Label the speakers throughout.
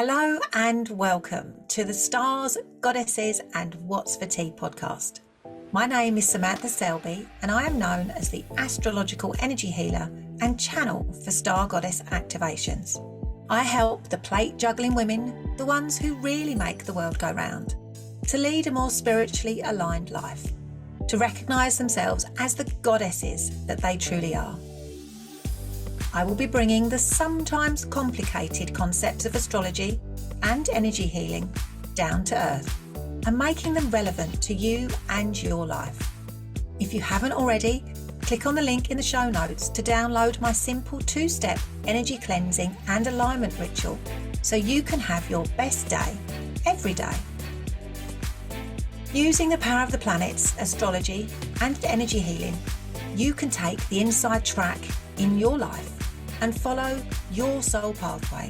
Speaker 1: Hello and welcome to the Stars, Goddesses and What's for Tea podcast. My name is Samantha Selby and I am known as the astrological energy healer and channel for star goddess activations. I help the plate juggling women, the ones who really make the world go round, to lead a more spiritually aligned life, to recognise themselves as the goddesses that they truly are. I will be bringing the sometimes complicated concepts of astrology and energy healing down to earth and making them relevant to you and your life. If you haven't already, click on the link in the show notes to download my simple 2-step energy cleansing and alignment ritual so you can have your best day every day. Using the power of the planets, astrology and energy healing, you can take the inside track in your life and follow your soul pathway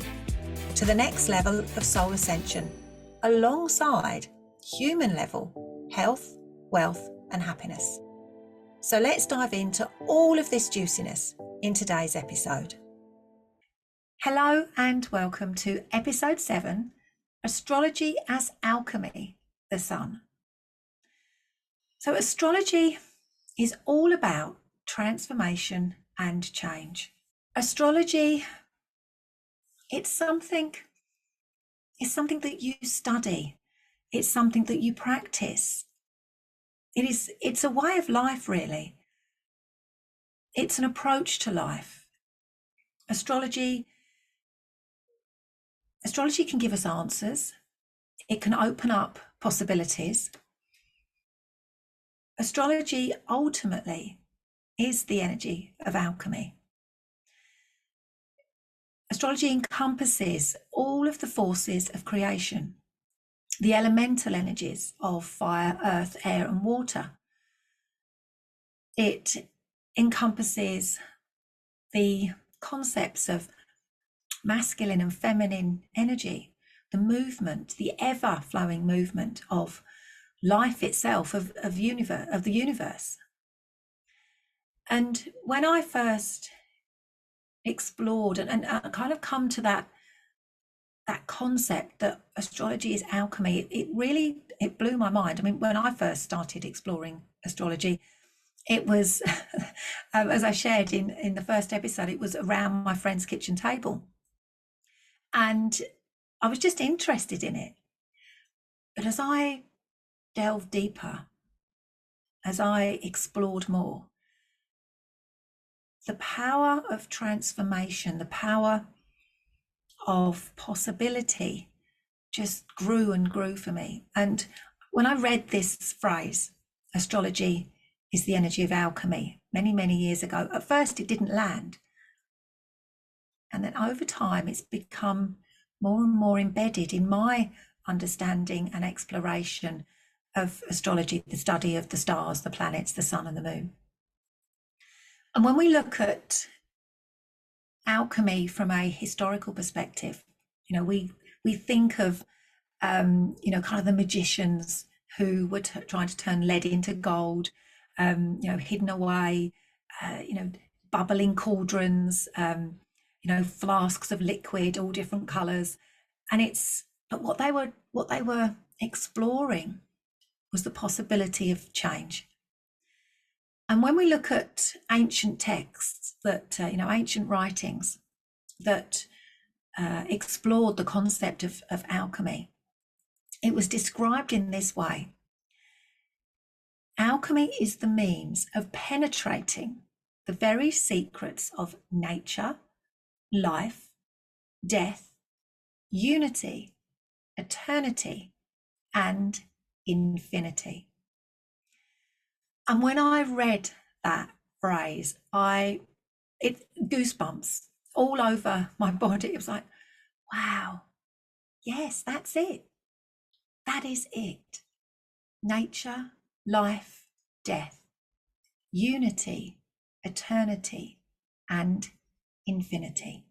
Speaker 1: to the next level of soul ascension alongside human level health, wealth and happiness. So let's dive into all of this juiciness in today's episode. Hello and welcome to episode 7, Astrology as Alchemy, the Sun. So astrology is all about transformation and change. Astrology, it's something that you study. It's something that you practice. It's a way of life, really. It's an approach to life. Astrology can give us answers. It can open up possibilities. Astrology ultimately is the energy of alchemy. Astrology encompasses all of the forces of creation, the elemental energies of fire, earth, air, and water. It encompasses the concepts of masculine and feminine energy, the movement, the ever-flowing movement of life itself, of the universe. And when I first explored and kind of come to that concept that astrology is alchemy, it blew my mind. I mean, when I first started exploring astrology, it was as I shared in the first episode, it was around my friend's kitchen table and I was just interested in it. But as I delved deeper, as I explored more, the power of transformation, the power of possibility just grew and grew for me. And when I read this phrase, astrology is the energy of alchemy, many, many years ago, at first it didn't land. And then over time, it's become more and more embedded in my understanding and exploration of astrology, the study of the stars, the planets, the sun and the moon. And when we look at alchemy from a historical perspective, we think of, kind of the magicians who were trying to turn lead into gold, hidden away, bubbling cauldrons, flasks of liquid, all different colours. But what they were exploring was the possibility of change. And when we look at ancient texts ancient writings that explored the concept of alchemy, it was described in this way. Alchemy is the means of penetrating the very secrets of nature, life, death, unity, eternity, and infinity. And when I read that phrase, goosebumps all over my body. It was like, wow, yes, that's it. That is it. Nature, life, death, unity, eternity, and infinity.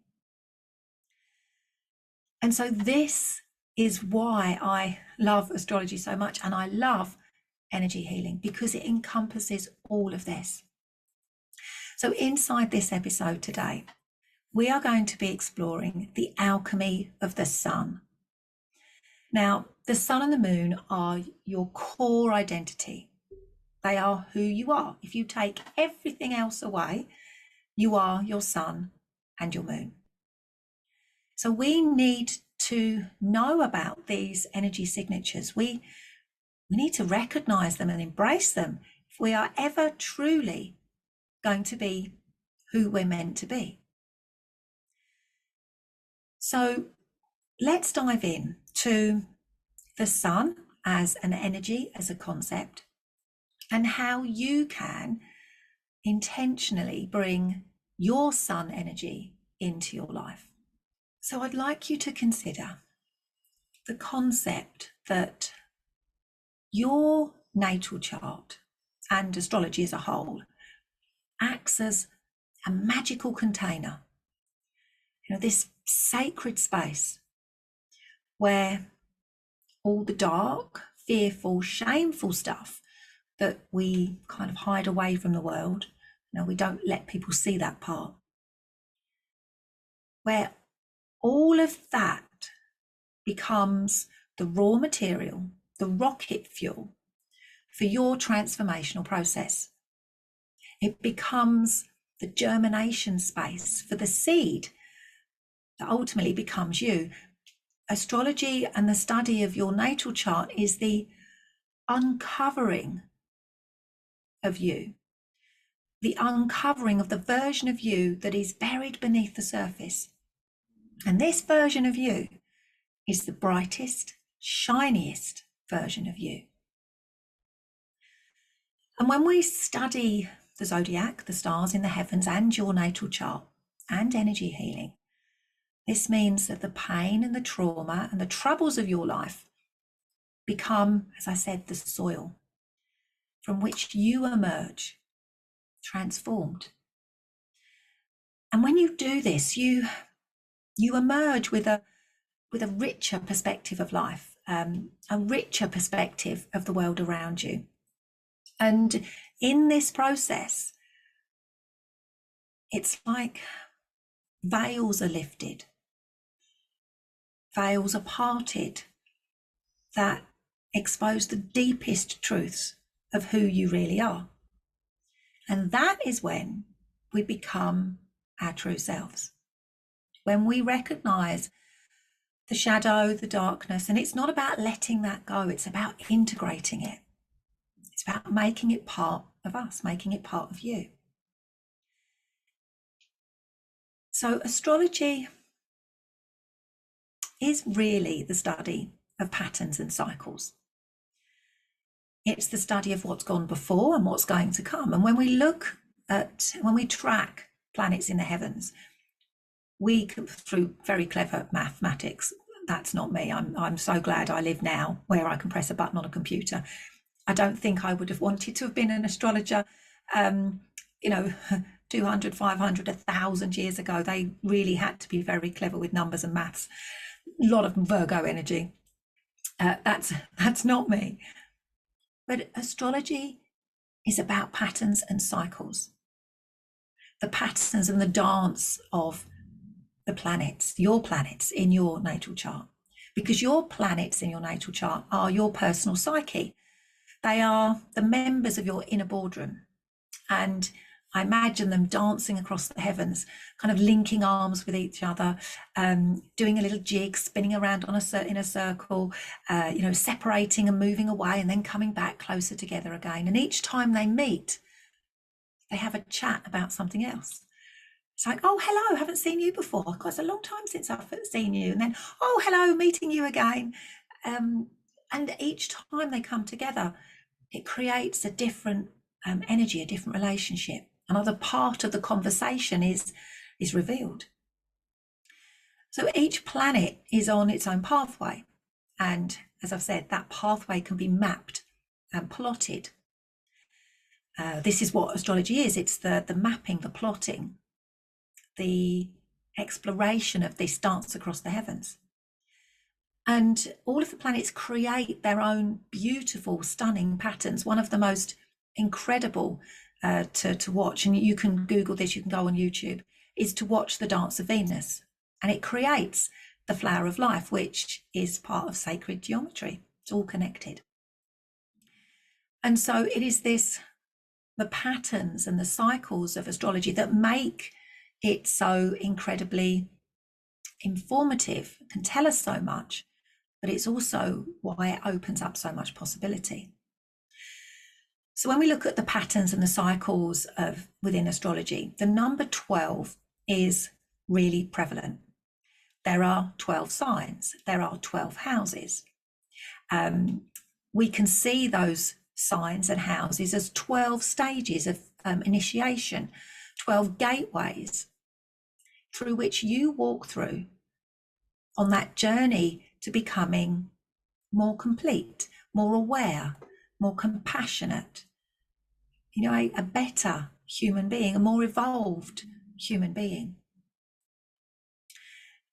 Speaker 1: And so this is why I love astrology so much, and I love energy healing, because it encompasses all of this. So inside this episode today, we are going to be exploring the alchemy of the sun, Now, the sun and the moon are your core identity. They are who you are. If you take everything else away, you are your sun and your moon. So we need to know about these energy signatures. We need to recognize them and embrace them if we are ever truly going to be who we're meant to be. So let's dive in to the sun as an energy, as a concept, and how you can intentionally bring your sun energy into your life. So I'd like you to consider the concept that your natal chart and astrology as a whole acts as a magical container, this sacred space where all the dark, fearful, shameful stuff that we kind of hide away from the world, we don't let people see that part, where all of that becomes the raw material, the rocket fuel for your transformational process. It becomes the germination space for the seed that ultimately becomes you. Astrology and the study of your natal chart is the uncovering of you, the uncovering of the version of you that is buried beneath the surface. And this version of you is the brightest, shiniest version of you. And when we study the zodiac, the stars in the heavens, and your natal chart, and energy healing, this means that the pain and the trauma and the troubles of your life become, as I said, the soil from which you emerge transformed. And when you do this, you emerge with a richer perspective of life, a richer perspective of the world around you. And in this process, it's like veils are lifted, veils are parted that expose the deepest truths of who you really are. And that is when we become our true selves. When we recognize the shadow, the darkness, and it's not about letting that go, it's about integrating it. It's about making it part of us, making it part of you. So astrology is really the study of patterns and cycles. It's the study of what's gone before and what's going to come. And when we track planets in the heavens, through very clever mathematics, that's not me. I'm so glad I live now where I can press a button on a computer. I don't think I would have wanted to have been an astrologer, 200, 500, 1,000 years ago. They really had to be very clever with numbers and maths. A lot of Virgo energy. That's not me. But astrology is about patterns and cycles. The patterns and the dance of the planets, your planets in your natal chart. Because your planets in your natal chart are your personal psyche. They are the members of your inner boardroom. And I imagine them dancing across the heavens, kind of linking arms with each other, doing a little jig, spinning around in a circle, separating and moving away and then coming back closer together again. And each time they meet, they have a chat about something else. It's like, oh, hello, haven't seen you before. God, it's a long time since I've seen you. And then, oh, hello, meeting you again. And each time they come together, it creates a different energy, a different relationship. Another part of the conversation is revealed. So each planet is on its own pathway. And as I've said, that pathway can be mapped and plotted. This is what astrology is. It's the mapping, the plotting, the exploration of this dance across the heavens. And all of the planets create their own beautiful, stunning patterns. One of the most incredible to watch, and you can Google this, you can go on YouTube, is to watch the dance of Venus. And it creates the flower of life, which is part of sacred geometry. It's all connected. And so it is the patterns and the cycles of astrology that make it so incredibly informative, can tell us so much, but it's also why it opens up so much possibility. So when we look at the patterns and the cycles of within astrology, the number 12 is really prevalent. There are 12 signs, there are 12 houses. We can see those signs and houses as 12 stages of initiation, 12 gateways through which you walk through on that journey to becoming more complete, more aware, more compassionate, a better human being, a more evolved human being.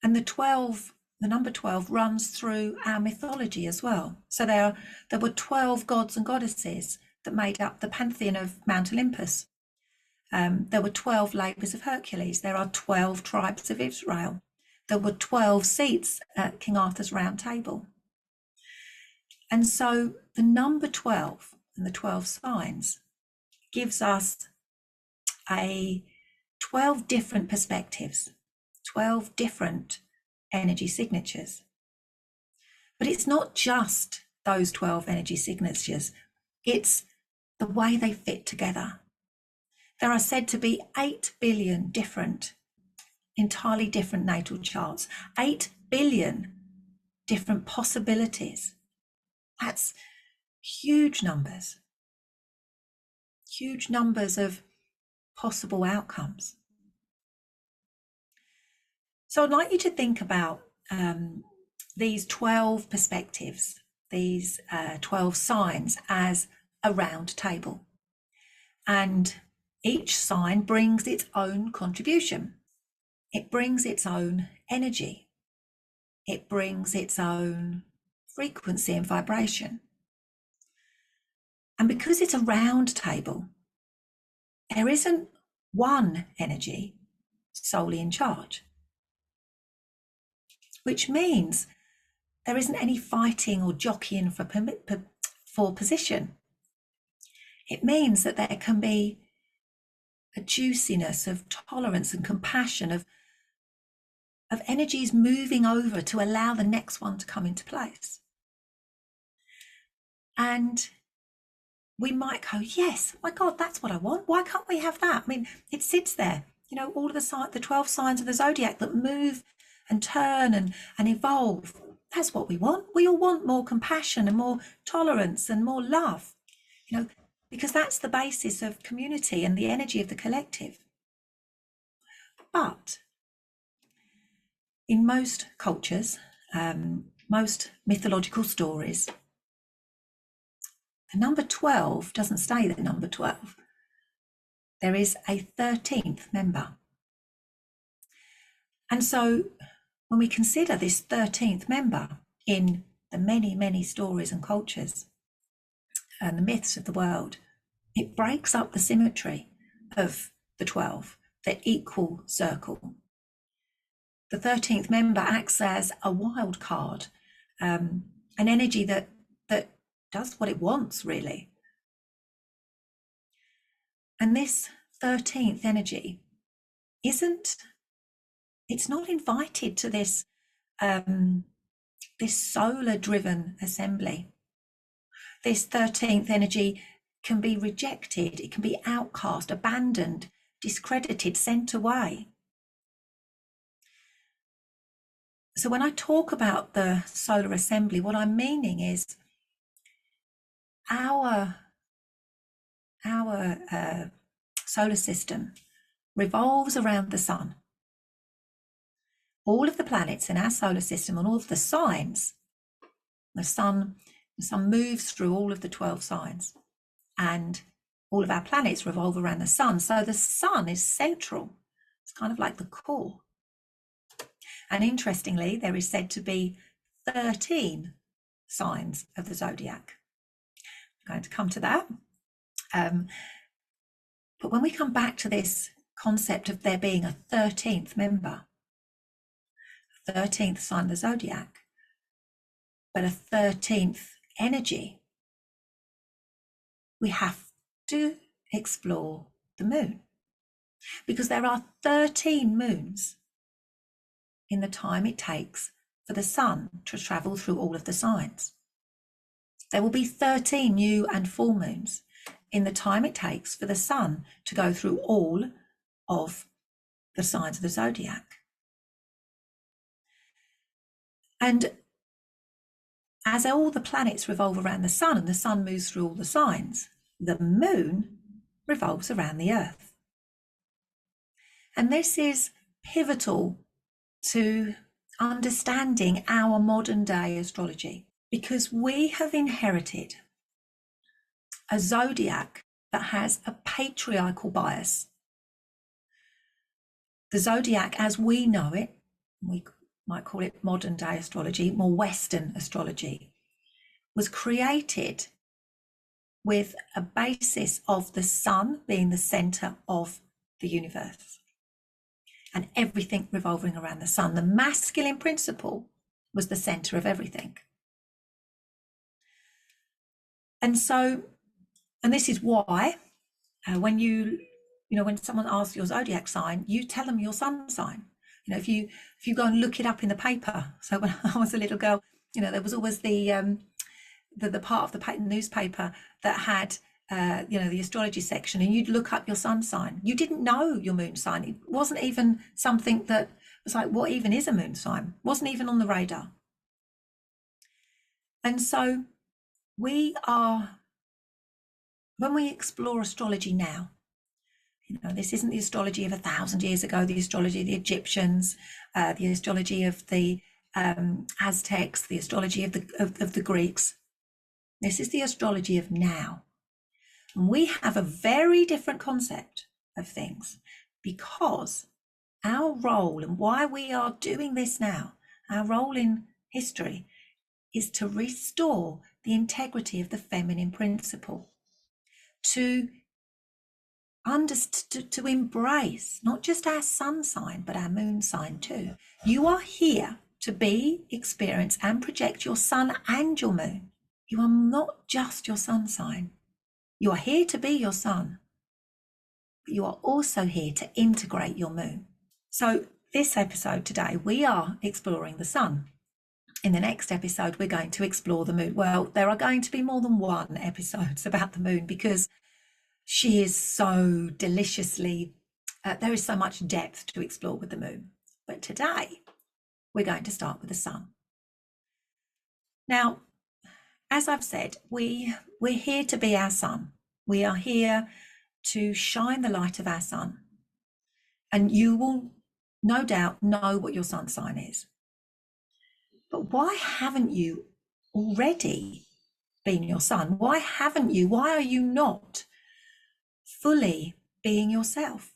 Speaker 1: And the number 12 runs through our mythology as well. So there were 12 gods and goddesses that made up the pantheon of Mount Olympus. There were 12 labours of Hercules. There are 12 tribes of Israel. There were 12 seats at King Arthur's Round Table. And so the number 12 and the 12 signs gives us 12 different perspectives, 12 different energy signatures. But it's not just those 12 energy signatures, it's the way they fit together. There are said to be 8 billion entirely different natal charts, 8 billion different possibilities. That's huge numbers of possible outcomes. So I'd like you to think about these 12 perspectives, these 12 signs as a round table. And each sign brings its own contribution. It brings its own energy. It brings its own frequency and vibration. And because it's a round table, there isn't one energy solely in charge, which means there isn't any fighting or jockeying for position. It means that there can be a juiciness of tolerance and compassion, of energies moving over to allow the next one to come into place. And we might go, yes, my God, that's what I want. Why can't we have that? I mean, it sits there, all of the 12 signs of the zodiac that move and turn and evolve. That's what we want. We all want more compassion and more tolerance and more love, because that's the basis of community and the energy of the collective. But in most cultures, most mythological stories, the number 12 doesn't stay the number 12. There is a 13th member. And so when we consider this 13th member in the many, many stories and cultures and the myths of the world, it breaks up the symmetry of the 12, the equal circle. The 13th member acts as a wild card, an energy that does what it wants, really. And this 13th energy it's not invited to this solar driven assembly. This 13th energy can be rejected, it can be outcast, abandoned, discredited, sent away. So when I talk about the solar assembly, what I'm meaning is our solar system revolves around the sun. All of the planets in our solar system and all of the signs, the sun moves through all of the 12 signs, and all of our planets revolve around the sun. So the sun is central. It's kind of like the core. And interestingly, there is said to be 13 signs of the zodiac. I'm going to come to that. But when we come back to this concept of there being a 13th member, 13th sign of the zodiac, but a 13th energy, we have to explore the moon, because there are 13 moons in the time it takes for the sun to travel through all of the signs. There will be 13 new and full moons in the time it takes for the sun to go through all of the signs of the zodiac. And as all the planets revolve around the sun and the sun moves through all the signs, the moon revolves around the earth. And this is pivotal to understanding our modern day astrology, because we have inherited a zodiac that has a patriarchal bias. The zodiac as we know it, we might call it modern day astrology, more Western astrology, was created with a basis of the sun being the center of the universe and everything revolving around the sun. The masculine principle was the center of everything. And so, and this is why when when someone asks your zodiac sign, you tell them your sun sign. If you go and look it up in the paper. So when I was a little girl, there was always the part of the newspaper that had the astrology section, and you'd look up your sun sign. You didn't know your moon sign. It wasn't even something that was like, what even is a moon sign? Wasn't even on the radar. And so when we explore astrology now, this isn't the astrology of 1,000 years ago, the astrology of the Egyptians, the astrology of the Aztecs, the astrology of the Greeks. This is the astrology of now. And we have a very different concept of things, because our role and why we are doing this now, our role in history, is to restore the integrity of the feminine principle, to embrace not just our sun sign, but our moon sign too. You are here to experience and project your sun and your moon. You are not just your sun sign. You are here to be your sun, but you are also here to integrate your moon. So this episode today, we are exploring the sun. In the next episode, we're going to explore the moon. Well, there are going to be more than one episodes about the moon, because she is so deliciously, there is so much depth to explore with the moon. But today, we're going to start with the sun. Now, as I've said, we're here to be our sun. We are here to shine the light of our sun. And you will no doubt know what your sun sign is. But why haven't you already been your sun? Why are you not fully being yourself?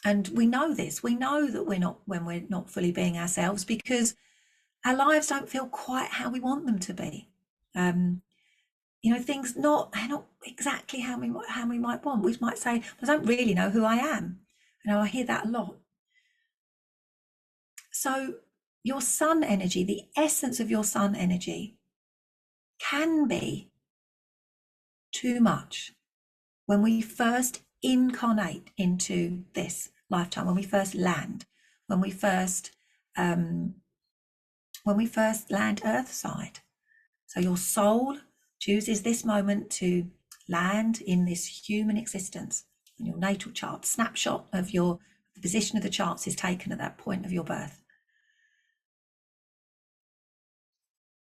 Speaker 1: And we know this. We know that when we're not fully being ourselves, because our lives don't feel quite how we want them to be. Things not exactly how we might want. We might say, I don't really know who I am. I hear that a lot. So your sun energy, the essence of your sun energy, can be too much when we first incarnate into this lifetime, when we first land, when we first land earthside. So your soul chooses this moment to land in this human existence. And your natal chart, snapshot of the position of the charts is taken at that point of your birth.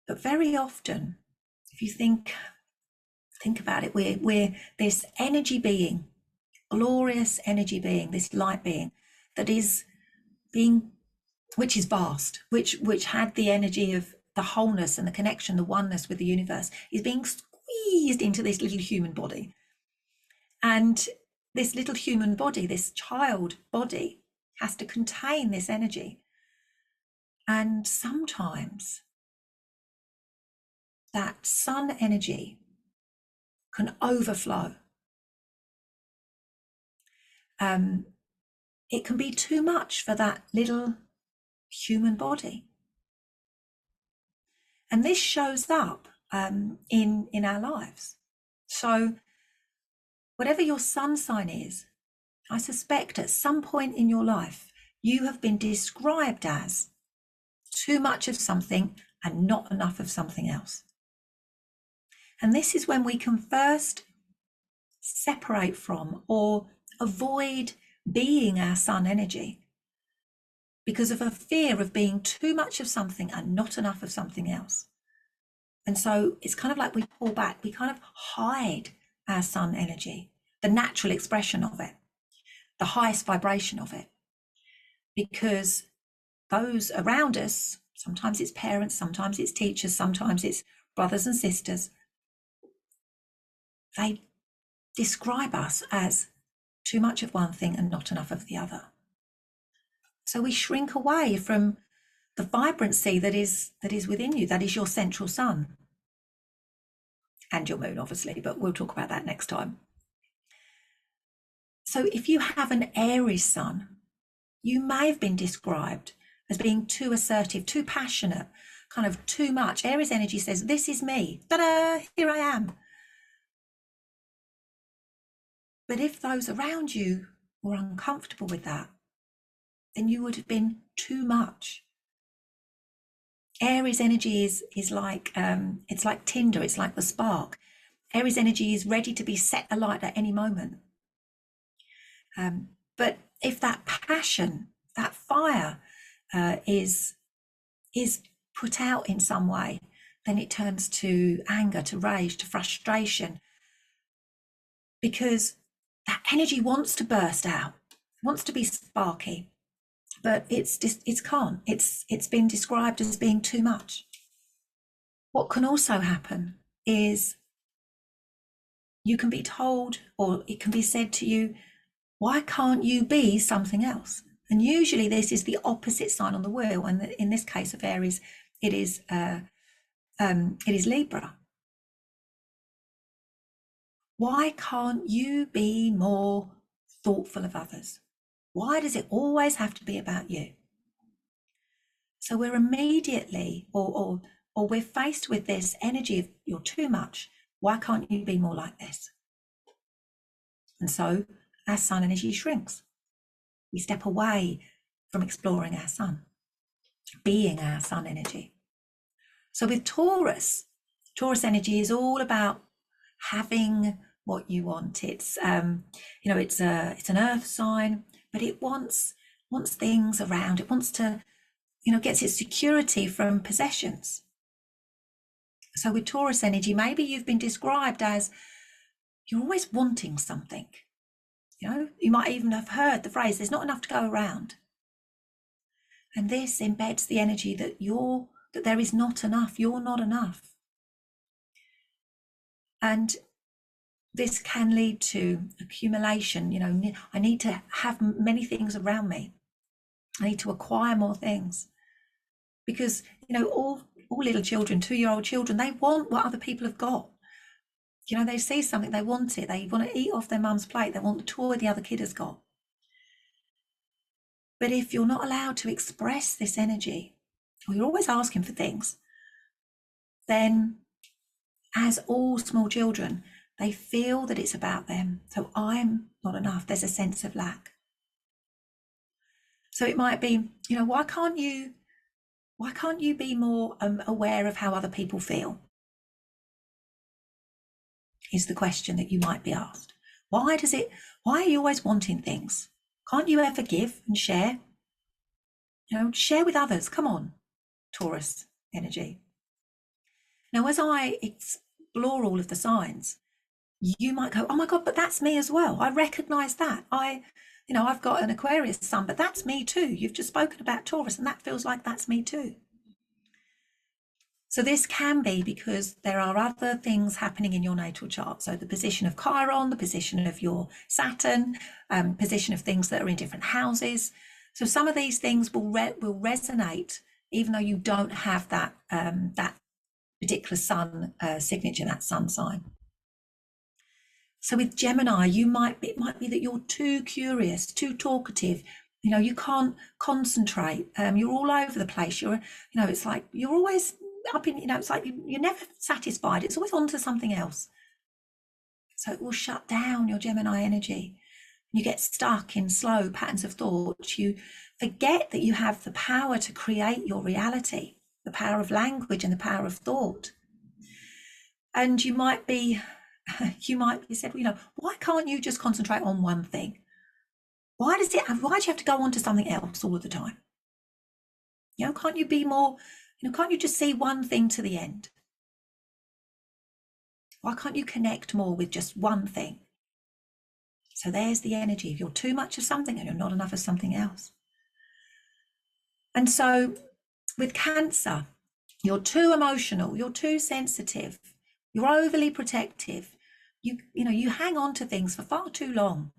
Speaker 1: But very often, if you think about it, we're this energy being, glorious energy being, this light being that is which is vast, which had the energy of the wholeness and the connection, the oneness with the universe, is being squeezed into this little human body. And this little human body, this child body, has to contain this energy. And sometimes that sun energy can overflow. It can be too much for that little human body. And this shows up in our lives. So whatever your sun sign is, I suspect at some point in your life, you have been described as too much of something and not enough of something else. And this is when we can first separate from or avoid being our sun energy because of a fear of being too much of something and not enough of something else. And so it's kind of like we pull back, we kind of hide our sun energy, the natural expression of it, the highest vibration of it, because those around us, sometimes it's parents, sometimes it's teachers, sometimes it's brothers and sisters, they describe us as too much of one thing and not enough of the other. So we shrink away from the vibrancy that is within you, that is your central sun. And your moon, obviously, but we'll talk about that next time. So if you have an Aries sun, you may have been described as being too assertive, too passionate, kind of too much. Aries energy says, this is me, ta-da, here I am. But if those around you were uncomfortable with that, then you would have been too much. Aries energy is like, it's like tinder, it's like the spark. Aries energy is ready to be set alight at any moment. But if that passion, that fire is put out in some way, then it turns to anger, to rage, to frustration, because that energy wants to burst out, wants to be sparky, but it can't. It's been described as being too much. What can also happen is you can be told, or it can be said to you, why can't you be something else? And usually this is the opposite sign on the wheel, and in this case of Aries, it is Libra. Why can't you be more thoughtful of others? Why does it always have to be about you? So we're immediately, or we're faced with this energy of you're too much. Why can't you be more like this? And so our sun energy shrinks. We step away from exploring our sun, being our sun energy. So with Taurus energy is all about having what you want. It's it's an earth sign, but it wants things around. It wants to, gets its security from possessions. So with Taurus energy, maybe you've been described as you're always wanting something. You might even have heard the phrase, there's not enough to go around. And this embeds the energy that there is not enough, you're not enough. And this can lead to accumulation. I need to have many things around me. I need to acquire more things. Because, all little children, 2-year-old children, they want what other people have got. They see something, they want it. They want to eat off their mum's plate. They want the toy the other kid has got. But if you're not allowed to express this energy, or you're always asking for things, then as all small children, they feel that it's about them. So I'm not enough. There's a sense of lack. So it might be, why can't you be more aware of how other people feel? Is the question that you might be asked. Why are you always wanting things? Can't you ever give and share? Share with others. Come on, Taurus energy. Now, as I explore all of the signs, you might go, oh my God, but that's me as well. I recognize that. I've got an Aquarius sun, but that's me too. You've just spoken about Taurus, and that feels like that's me too. So this can be because there are other things happening in your natal chart. So the position of Chiron, the position of your Saturn, position of things that are in different houses. So some of these things will resonate, even though you don't have that particular sun signature, that sun sign. So with Gemini, it might be that you're too curious, too talkative, You can't concentrate. You're all over the place. It's like you're always up in, it's like you're never satisfied. It's always on to something else. So it will shut down your Gemini energy. You get stuck in slow patterns of thought. You forget that you have the power to create your reality, the power of language and the power of thought. And you might be said, why can't you just concentrate on one thing? Why do you have to go on to something else all of the time? Can't you be more, can't you just see one thing to the end? Why can't you connect more with just one thing? So there's the energy. You're too much of something and you're not enough of something else. And so with Cancer, you're too emotional, you're too sensitive, you're overly protective. You hang on to things for far too long.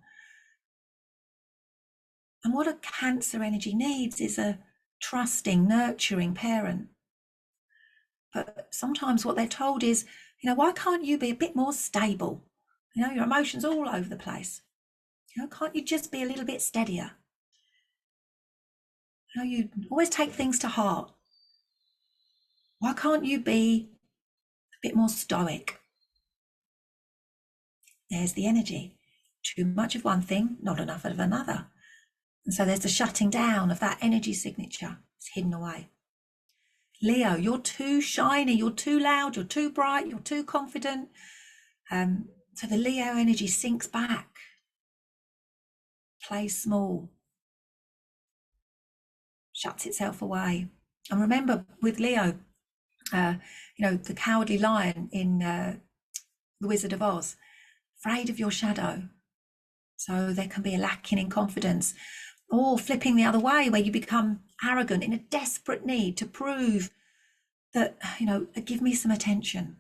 Speaker 1: And what a Cancer energy needs is a trusting, nurturing parent. But sometimes what they're told is, why can't you be a bit more stable? Your emotions all over the place. Can't you just be a little bit steadier? You always take things to heart. Why can't you be a bit more stoic? There's the energy. Too much of one thing, not enough of another. And so there's the shutting down of that energy signature. It's hidden away. Leo, you're too shiny, you're too loud, you're too bright, you're too confident. So the Leo energy sinks back, plays small, shuts itself away. And remember, with Leo, the cowardly lion in The Wizard of Oz, afraid of your shadow. So there can be a lacking in confidence, or flipping the other way where you become arrogant in a desperate need to prove that, give me some attention.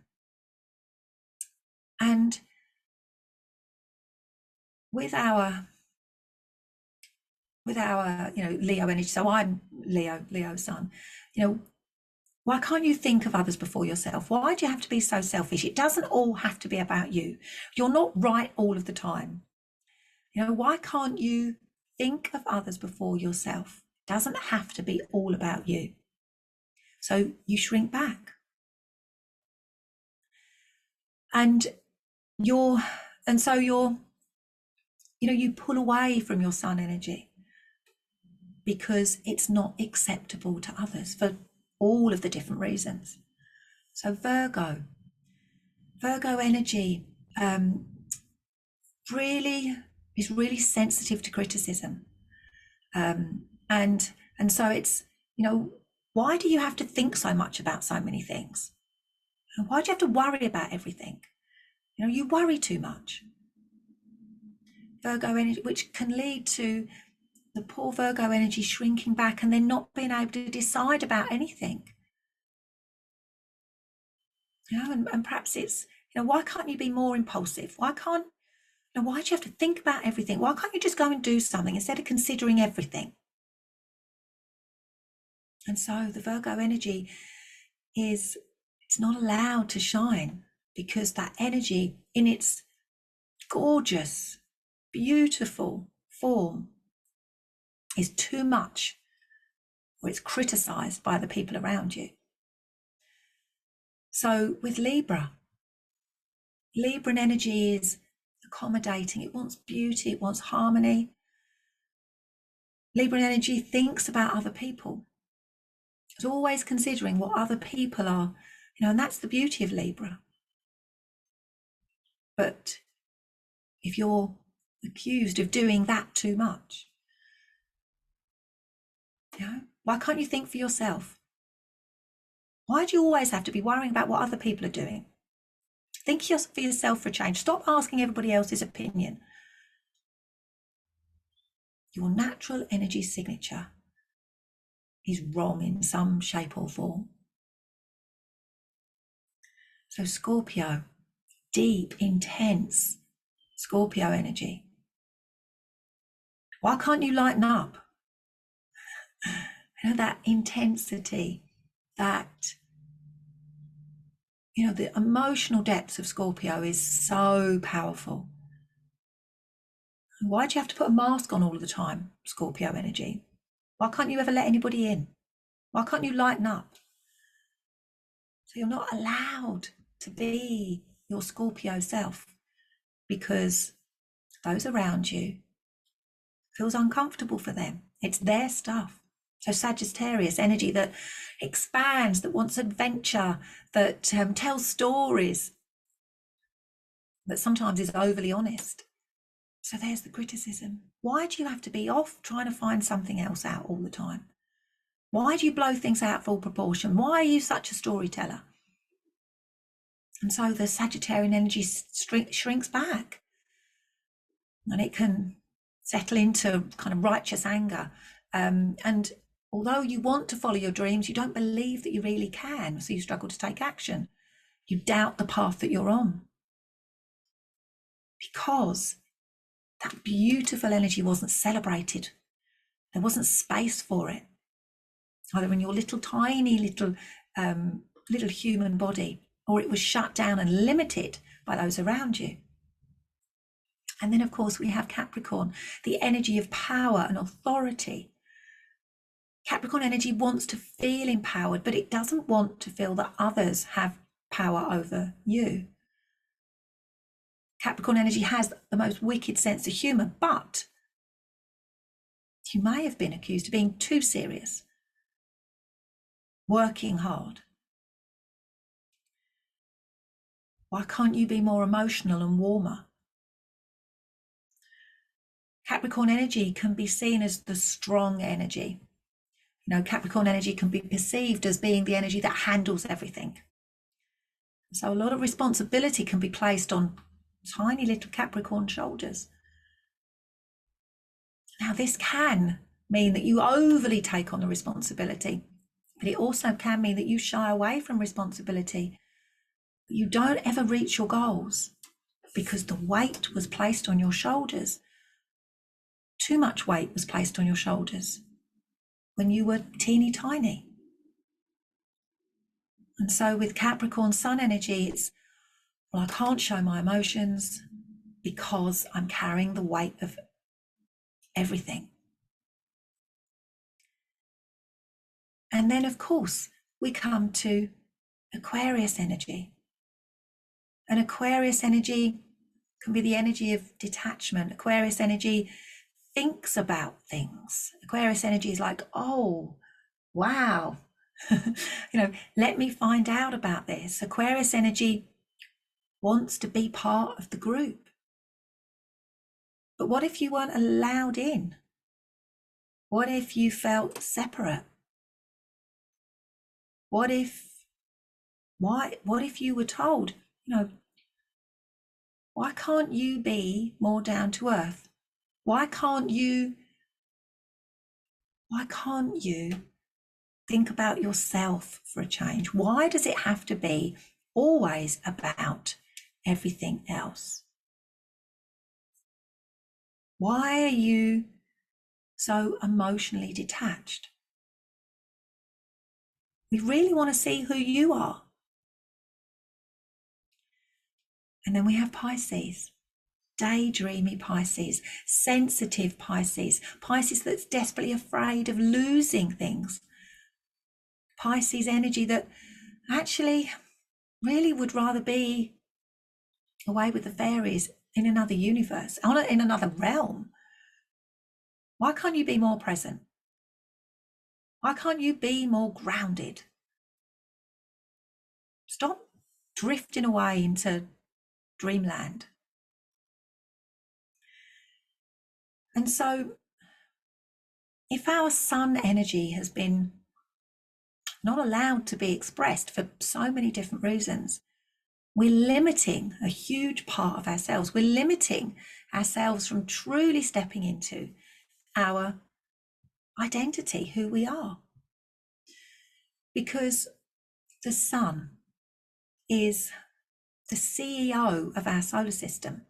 Speaker 1: And with our Leo energy, so I'm Leo sun, why can't you think of others before yourself? Why do you have to be so selfish? It doesn't all have to be about you. You're not right all of the time. Why can't you think of others before yourself? It doesn't have to be all about you. So you shrink back. And you pull away from your sun energy because it's not acceptable to others for all of the different reasons. So Virgo energy is really sensitive to criticism. And so it's, why do you have to think so much about so many things? And why do you have to worry about everything? You worry too much. Virgo energy, which can lead to the poor Virgo energy shrinking back and then not being able to decide about anything. And perhaps it's, why can't you be more impulsive? Why do you have to think about everything? Why can't you just go and do something instead of considering everything? And so the Virgo energy it's not allowed to shine because that energy in its gorgeous, beautiful form is too much, or it's criticized by the people around you. So with Libran energy is accommodating. It wants beauty, it wants harmony. Libran energy thinks about other people. It's always considering what other people are, and that's the beauty of Libra. But if you're accused of doing that too much, why can't you think for yourself? Why do you always have to be worrying about what other people are doing? Think for yourself for a change. Stop asking everybody else's opinion. Your natural energy signature is wrong in some shape or form. So Scorpio, deep, intense Scorpio energy. Why can't you lighten up? That intensity, that, the emotional depths of Scorpio is so powerful. Why do you have to put a mask on all of the time, Scorpio energy? Why can't you ever let anybody in? Why can't you lighten up? So you're not allowed to be your Scorpio self because those around you feels uncomfortable for them. It's their stuff. So Sagittarius energy that expands, that wants adventure, that tells stories, that sometimes is overly honest. So there's the criticism. Why do you have to be off trying to find something else out all the time? Why do you blow things out of all proportion? Why are you such a storyteller? And so the Sagittarian energy shrinks back, and it can settle into kind of righteous anger. And although you want to follow your dreams, you don't believe that you really can. So you struggle to take action. You doubt the path that you're on because that beautiful energy wasn't celebrated. There wasn't space for it, either in your little tiny little human body, or it was shut down and limited by those around you. And then, of course, we have Capricorn, the energy of power and authority. Capricorn energy wants to feel empowered, but it doesn't want to feel that others have power over you. Capricorn energy has the most wicked sense of humour, but you may have been accused of being too serious, working hard. Why can't you be more emotional and warmer? Capricorn energy can be seen as the strong energy. You know, Capricorn energy can be perceived as being the energy that handles everything. So a lot of responsibility can be placed on tiny little Capricorn shoulders. Now, this can mean that you overly take on the responsibility, but it also can mean that you shy away from responsibility. You don't ever reach your goals because the weight was placed on your shoulders. Too much weight was placed on your shoulders when you were teeny tiny. And so with Capricorn sun energy, it's, well, I can't show my emotions because I'm carrying the weight of everything. And then, of course, we come to Aquarius energy. And Aquarius energy can be the energy of detachment. Aquarius energy thinks about things. Aquarius energy is like, oh, wow, let me find out about this. Aquarius energy wants to be part of the group. But what if you weren't allowed in? What if you felt separate? What if you were told, why can't you be more down to earth? Why can't you think about yourself for a change? Why does it have to be always about everything else? Why are you so emotionally detached? We really want to see who you are. And then we have Pisces, daydreamy Pisces, sensitive Pisces, Pisces that's desperately afraid of losing things. Pisces energy that actually really would rather be away with the fairies in another universe, in another realm. Why can't you be more present? Why can't you be more grounded? Stop drifting away into dreamland. And so if our sun energy has been not allowed to be expressed for so many different reasons, we're limiting a huge part of ourselves. We're limiting ourselves from truly stepping into our identity, who we are. Because the sun is the CEO of our solar system.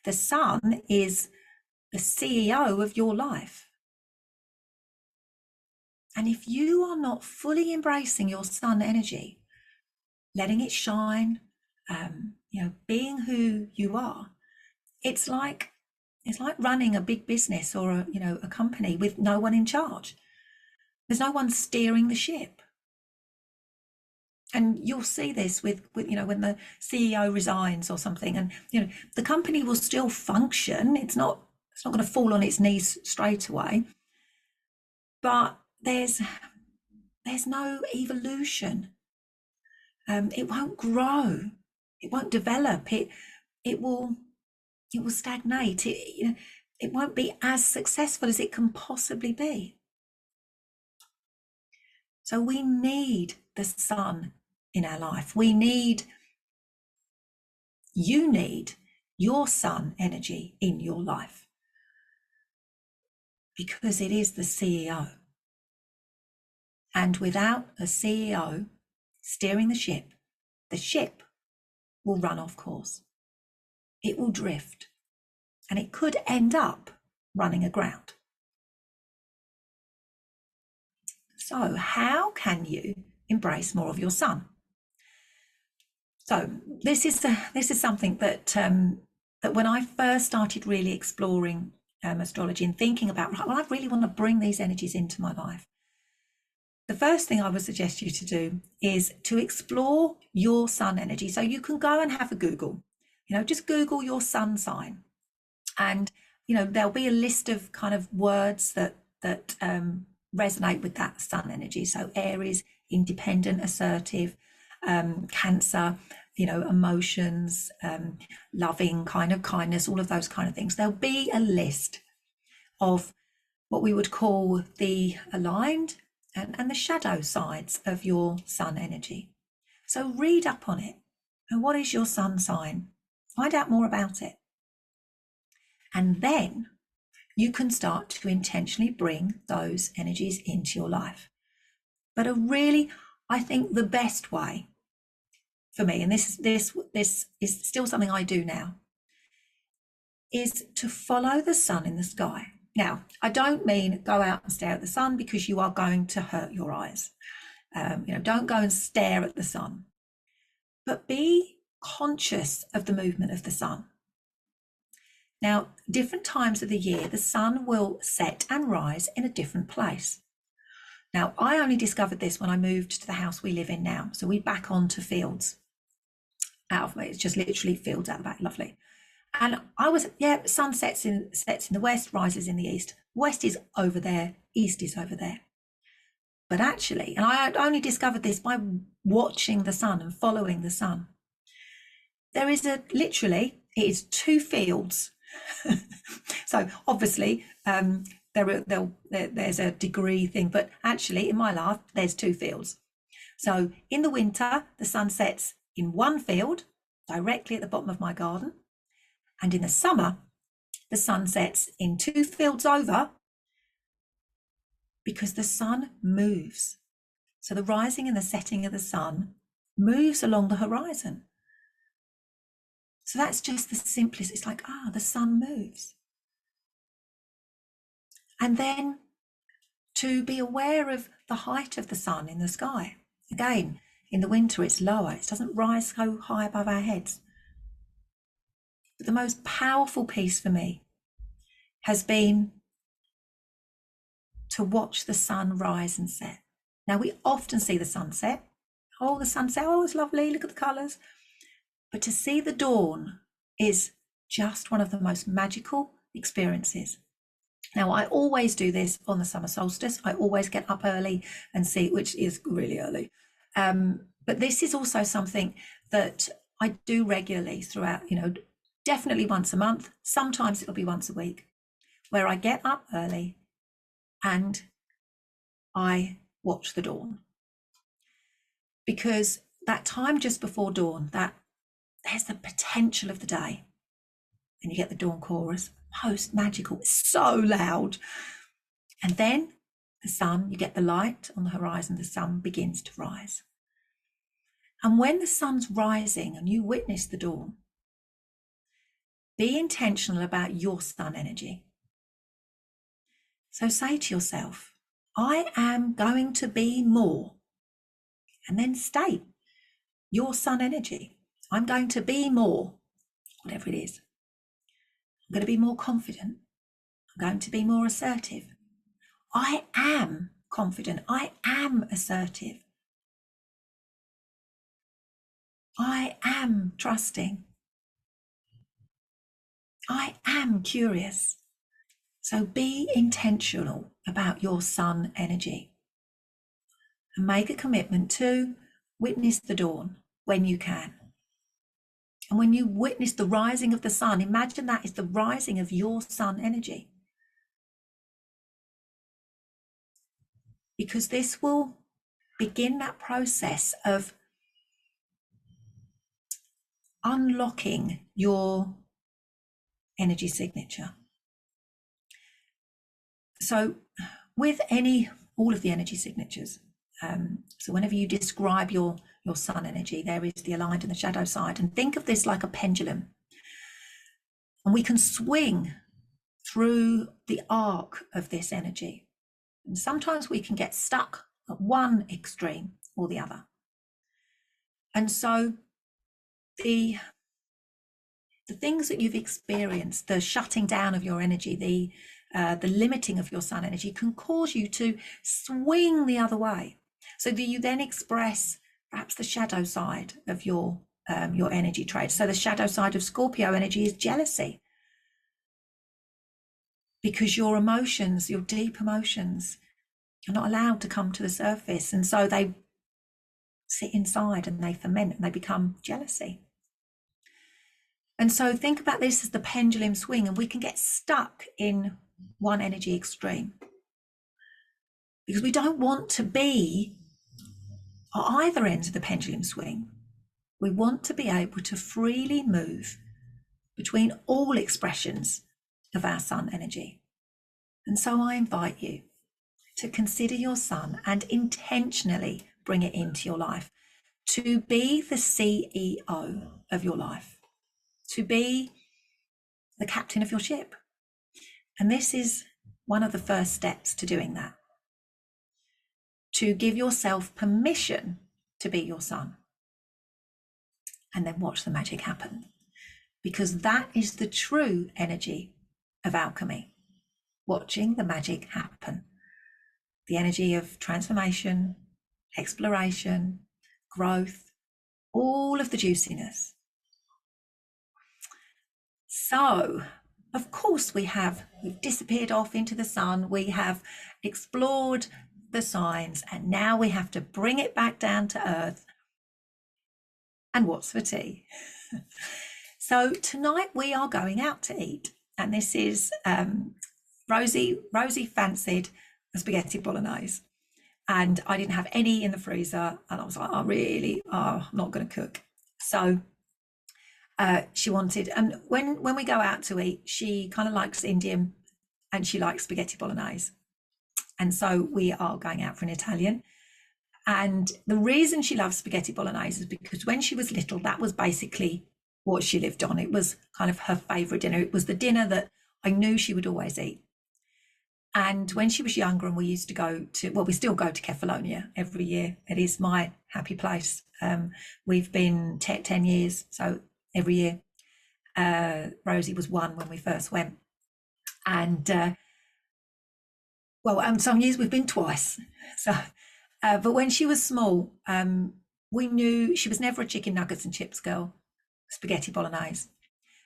Speaker 1: The sun is the CEO of your life. And if you are not fully embracing your sun energy, letting it shine, being who you are, it's like It's like running a big business or a company with no one in charge. There's no one steering the ship. And you'll see this with when the CEO resigns or something, and the company will still function. It's not going to fall on its knees straight away, but there's no evolution. It won't grow. It won't develop. It will stagnate. It won't be as successful as it can possibly be. So we need the sun in our life. You need your sun energy in your life, because it is the CEO. And without a CEO steering the ship will run off course. It will drift, and it could end up running aground. So how can you embrace more of your sun? So this is something that when I first started really exploring astrology and thinking about, well, I really want to bring these energies into my life. The first thing I would suggest you to do is to explore your sun energy. So you can go and have a Google, just Google your sun sign, and there'll be a list of kind of words that resonate with that sun energy. So Aries, independent, assertive, Cancer, emotions, loving, kind of kindness, all of those kind of things. There'll be a list of what we would call the aligned and the shadow sides of your sun energy. So read up on it. And what is your sun sign? Find out more about it. And then you can start to intentionally bring those energies into your life. But I think the best way for me, and this is still something I do now, is to follow the sun in the sky. Now, I don't mean go out and stare at the sun, because you are going to hurt your eyes. Don't go and stare at the sun, but be conscious of the movement of the sun. Now, different times of the year, the sun will set and rise in a different place. Now, I only discovered this when I moved to the house we live in now. So we back onto fields. It's just literally fields out the back, lovely. And sun sets in the west, rises in the east. West is over there, east is over there. But actually, and I only discovered this by watching the sun and following the sun, there is it is two fields. So obviously, there's a degree thing, but actually in my life, there's two fields. So in the winter, the sun sets in one field directly at the bottom of my garden. And in the summer, the sun sets in two fields over, because the sun moves. So the rising and the setting of the sun moves along the horizon. So that's just the simplest. It's like, the sun moves. And then to be aware of the height of the sun in the sky. Again, in the winter, it's lower. It doesn't rise so high above our heads. But the most powerful piece for me has been to watch the sun rise and set. Now, we often see the sunset. Oh, the sunset, it's lovely, look at the colours. But to see the dawn is just one of the most magical experiences. Now, I always do this on the summer solstice. I always get up early and see, which is really early. But this is also something that I do regularly throughout, definitely once a month. Sometimes it'll be once a week, where I get up early and I watch the dawn. Because that time just before dawn, there's the potential of the day. And you get the dawn chorus, most magical, it's so loud. And then the sun, you get the light on the horizon, the sun begins to rise. And when the sun's rising and you witness the dawn, be intentional about your sun energy. So say to yourself, I am going to be more. And then state your sun energy. I'm going to be more, whatever it is. I'm going to be more confident. I'm going to be more assertive. I am confident. I am assertive. I am trusting. I am curious. So be intentional about your sun energy and make a commitment to witness the dawn when you can. And when you witness the rising of the sun, imagine that is the rising of your sun energy. Because this will begin that process of unlocking your energy signature. So with all of the energy signatures, so whenever you describe your sun energy, there is the aligned and the shadow side, and think of this like a pendulum, and we can swing through the arc of this energy, and sometimes we can get stuck at one extreme or the other. And so the things that you've experienced, the shutting down of your energy, the limiting of your sun energy, can cause you to swing the other way, so that you then express perhaps the shadow side of your energy trait. So the shadow side of Scorpio energy is jealousy, because your emotions, your deep emotions, are not allowed to come to the surface, and so they sit inside and they ferment and they become jealousy. And so think about this as the pendulum swing, and we can get stuck in one energy extreme because we don't want to be at either ends of the pendulum swing. We want to be able to freely move between all expressions of our sun energy. And so I invite you to consider your sun and intentionally bring it into your life, to be the CEO of your life, to be the captain of your ship. And this is one of the first steps to doing that, to give yourself permission to be your sun, and then watch the magic happen, because that is the true energy of alchemy, watching the magic happen, the energy of transformation, exploration, growth, all of the juiciness. So, of course, we've disappeared off into the sun, we have explored the signs, and now we have to bring it back down to earth. And what's for tea? So tonight we are going out to eat, and this is Rosie fancied a spaghetti bolognese, and I didn't have any in the freezer, and I was like, I'm not going to cook. So she wanted, and when we go out to eat, she kind of likes Indian and she likes spaghetti bolognese, and so we are going out for an Italian. And the reason she loves spaghetti bolognese is because when she was little, that was basically what she lived on. It was kind of her favorite dinner. It was the dinner that I knew she would always eat. And when she was younger, and we used to go to, well, we still go to Kefalonia every year. It is my happy place. We've been 10 years, so every year. Rosie was 1 when we first went. And some years we've been twice. So, but when she was small, we knew she was never a chicken nuggets and chips girl, spaghetti bolognese.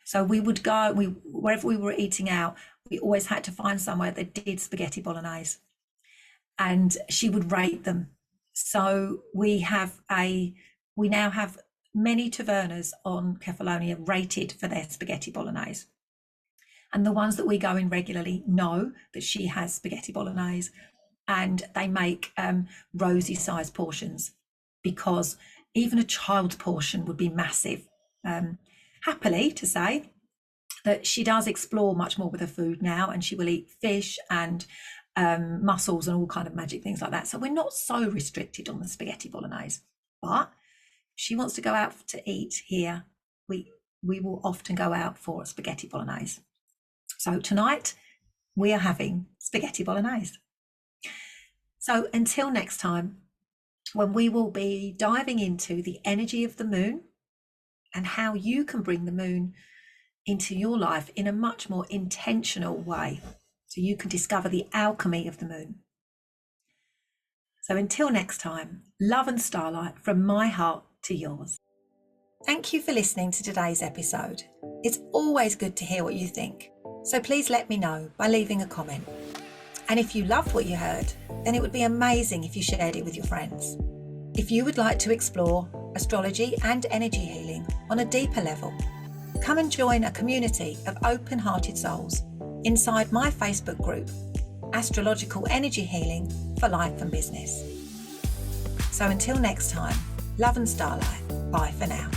Speaker 1: So we would go, wherever we were eating out, we always had to find somewhere that did spaghetti bolognese, and she would rate them. So we now have many tavernas on Kefalonia rated for their spaghetti bolognese. And the ones that we go in regularly know that she has spaghetti bolognese, and they make Rosie sized portions, because even a child's portion would be massive. Happily to say that she does explore much more with her food now, and she will eat fish and mussels and all kind of magic things like that. So we're not so restricted on the spaghetti bolognese, but if she wants to go out to eat here, we will often go out for spaghetti bolognese. So tonight we are having spaghetti bolognese. So until next time, when we will be diving into the energy of the moon and how you can bring the moon into your life in a much more intentional way, so you can discover the alchemy of the moon. So until next time, love and starlight from my heart to yours. Thank you for listening to today's episode. It's always good to hear what you think, so please let me know by leaving a comment. And if you loved what you heard, then it would be amazing if you shared it with your friends. If you would like to explore astrology and energy healing on a deeper level, come and join a community of open-hearted souls inside my Facebook group, Astrological Energy Healing for Life and Business. So until next time, love and starlight. Bye for now.